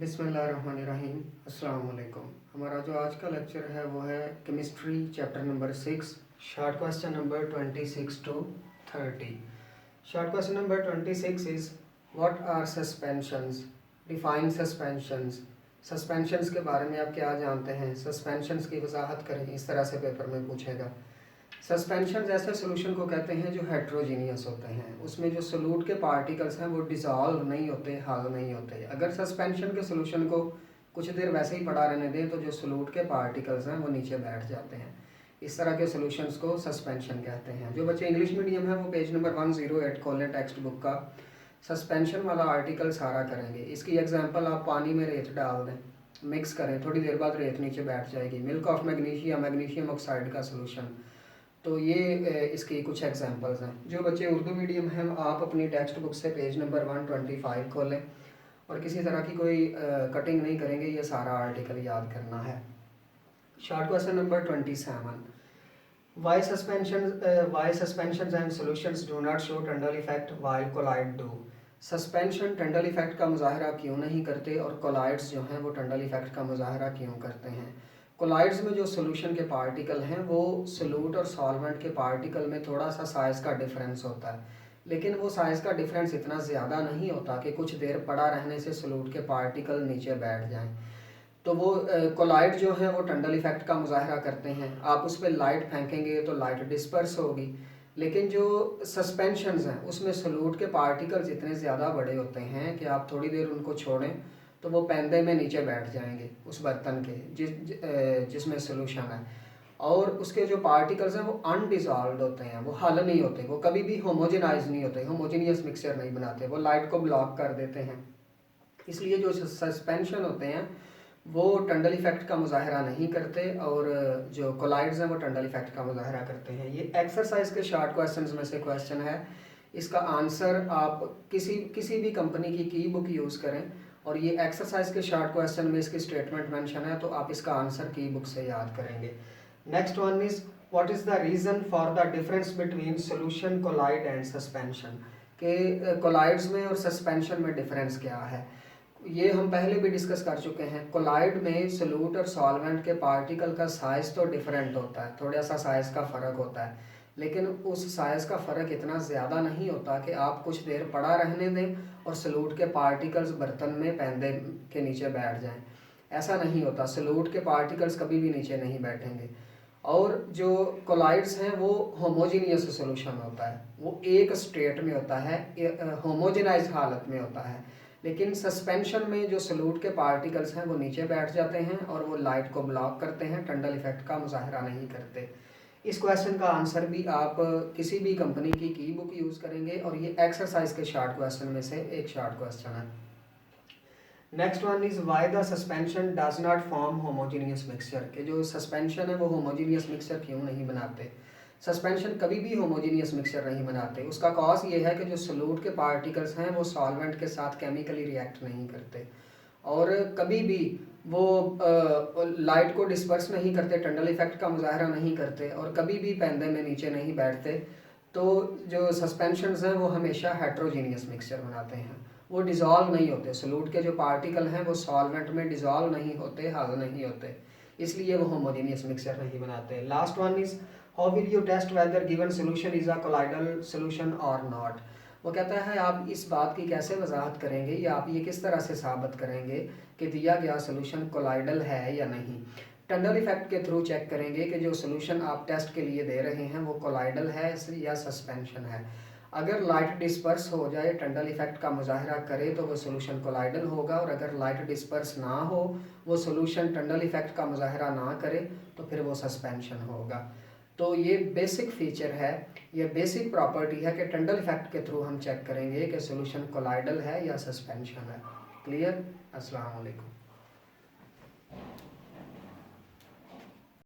बिस्मिल्लाहिर्रहमानिर्रहीम। अस्सलाम वालेकुम। हमारा जो आज का लेक्चर है वो है chemistry chapter number 6, short question number 26 to 30। Short question number 26 is what are suspensions, define suspensions. Suspensions के बारे में आप क्या जानते हैं, सस्पेंशंस की वजाहत करें, इस तरह से पेपर में पूछेगा। सस्पेंशन ऐसे सोल्यूशन को कहते हैं जो हेट्रोजीनियस होते हैं, उसमें जो सोलूट के पार्टिकल्स हैं वो डिज़ोल्व नहीं होते, हल नहीं होते। अगर सस्पेंशन के सोल्यूशन को कुछ देर वैसे ही पड़ा रहने दें तो जो सोलूट के पार्टिकल्स हैं वो नीचे बैठ जाते हैं। इस तरह के सोल्यूशंस को सस्पेंशन कहते हैं। जो बच्चे इंग्लिश मीडियम है वो पेज नंबर 108 खोलें, टेक्स्ट बुक का सस्पेंशन वाला आर्टिकल सारा करेंगे। इसकी एग्जांपल आप पानी में रेत डाल दें, मिक्स करें, थोड़ी देर बाद रेत नीचे बैठ जाएगी। Milk of magnesium, magnesium oxide का सोल्यूशन। तो ये इसकी कुछ एग्जांपल्स हैं। जो बच्चे उर्दू मीडियम हैं आप अपनी टेक्स्ट बुक से पेज नंबर 125 खोलें और किसी तरह की कोई कटिंग नहीं करेंगे, ये सारा आर्टिकल याद करना है। Short question number 27, why suspensions and solutions do not show Tyndall effect while colloid do. Suspension Tyndall effect का मुजाहरा क्यों नहीं करते और कोलाइड्स जो हैं वो टंडल इफेक्ट का मुजाहरा क्यों करते हैं। कोलाइड्स में जो सोल्यूशन के पार्टिकल हैं वो सोलूट और सॉल्वेंट के पार्टिकल में थोड़ा सा साइज़ का डिफरेंस होता है, लेकिन वो साइज़ का डिफरेंस इतना ज़्यादा नहीं होता कि कुछ देर पड़ा रहने से सोलूट के पार्टिकल नीचे बैठ जाएं। तो वो कोलाइड जो है वो टंडल इफेक्ट का मुजाहरा करते हैं। आप उस पर लाइट फेंकेंगे तो लाइट डिस्पर्स होगी, लेकिन जो सस्पेंशंस हैं उसमें सोलूट के पार्टिकल्स इतने ज़्यादा बड़े होते हैं कि आप थोड़ी देर उनको छोड़ें तो वो पैंदे में नीचे बैठ जाएंगे उस बर्तन के जिसमें सोल्यूशन है। और उसके जो पार्टिकल्स हैं वो अनडिजॉल्व्ड होते हैं, वो हल नहीं होते, वो कभी भी होमोजेनाइज नहीं होते, होमोजेनियस मिक्सचर नहीं बनाते, वो लाइट को ब्लॉक कर देते हैं। इसलिए जो सस्पेंशन होते हैं वो टंडल इफेक्ट का मुजाहरा नहीं करते और जो कोलाइड्स हैं वो टंडल इफेक्ट का मुजाहरा करते हैं। ये एक्सरसाइज के शॉर्ट क्वेश्चंस में से क्वेश्चन है। इसका आंसर आप किसी भी कंपनी की बुक यूज़ करें और ये एक्सरसाइज के शॉर्ट क्वेश्चन में इसकी स्टेटमेंट मेंशन है तो आप इसका आंसर की बुक से याद करेंगे। Next one is what is the reason for the difference between solution, colloid and suspension. के कोलाइड्स में और सस्पेंशन में डिफरेंस क्या है, ये हम पहले भी डिस्कस कर चुके हैं। कोलाइड में सोलूट और सॉल्वेंट के पार्टिकल का साइज़ तो डिफरेंट होता है, थोड़ा सा साइज़ का फ़र्क होता है, लेकिन उस साइज़ का फ़र्क इतना ज़्यादा नहीं होता कि आप कुछ देर पड़ा रहने दें और सोलूट के पार्टिकल्स बर्तन में पैंदे के नीचे बैठ जाएं। ऐसा नहीं होता, सोलूट के पार्टिकल्स कभी भी नीचे नहीं बैठेंगे। और जो कोलाइड्स हैं वो होमोजीनियस सोल्यूशन होता है, वो एक स्टेट में होता है, होमोजेनाइज हालत में होता है। लेकिन सस्पेंशन में जो सोलूट के पार्टिकल्स हैं वो नीचे बैठ जाते हैं और वो लाइट को ब्लॉक करते हैं, टंडल इफेक्ट का मुजाहरा नहीं करते। इस क्वेश्चन का आंसर भी आप किसी भी कंपनी की बुक यूज़ करेंगे और ये एक्सरसाइज के शॉर्ट क्वेश्चन में से एक शॉर्ट क्वेश्चन है। Next one is why the suspension does not form homogeneous mixture. के जो सस्पेंशन है वो होमोजीनियस मिक्सचर क्यों नहीं बनाते। सस्पेंशन कभी भी होमोजीनियस मिक्सचर नहीं बनाते। उसका कॉज ये है कि जो सोलूट के पार्टिकल्स हैं वो सॉल्वेंट के साथ केमिकली रिएक्ट नहीं करते और कभी भी वो लाइट को डिस्पर्स नहीं करते, टंडल इफेक्ट का मुजाहरा नहीं करते और कभी भी पैंदे में नीचे नहीं बैठते। तो जो सस्पेंशंस हैं वो हमेशा हेट्रोजीनियस मिक्सचर बनाते हैं, वो डिज़ोल्व नहीं होते। सोलूट के जो पार्टिकल हैं वो सॉल्वेंट में डिज़ोल्व नहीं होते, हल नहीं होते, इसलिए वो होमोजीनियस मिक्सचर नहीं बनाते। Last one is how will you test whether given solution is a colloidal solution और नॉट। वो कहता है आप इस बात की कैसे वजाहत करेंगे या आप ये किस तरह से साबित करेंगे कि दिया गया सोल्यूशन कोलाइडल है या नहीं। टंडल इफेक्ट के थ्रू चेक करेंगे कि जो सोल्यूशन आप टेस्ट के लिए दे रहे हैं वो कोलाइडल है या सस्पेंशन है। अगर लाइट डिस्पर्स हो जाए, टंडल इफेक्ट का मुजाहरा करे तो वो सोल्यूशन कोलाइडल होगा और अगर लाइट डिस्पर्स ना हो, वो सोल्यूशन टंडल इफेक्ट का मुजाहरा ना करे तो फिर वो सस्पेंशन होगा। तो ये बेसिक फीचर है, ये बेसिक प्रॉपर्टी है कि टंडल इफेक्ट के थ्रू हम चेक करेंगे कि सोल्यूशन कोलाइडल है या सस्पेंशन है। क्लियर? अस्सलाम वालेकुम।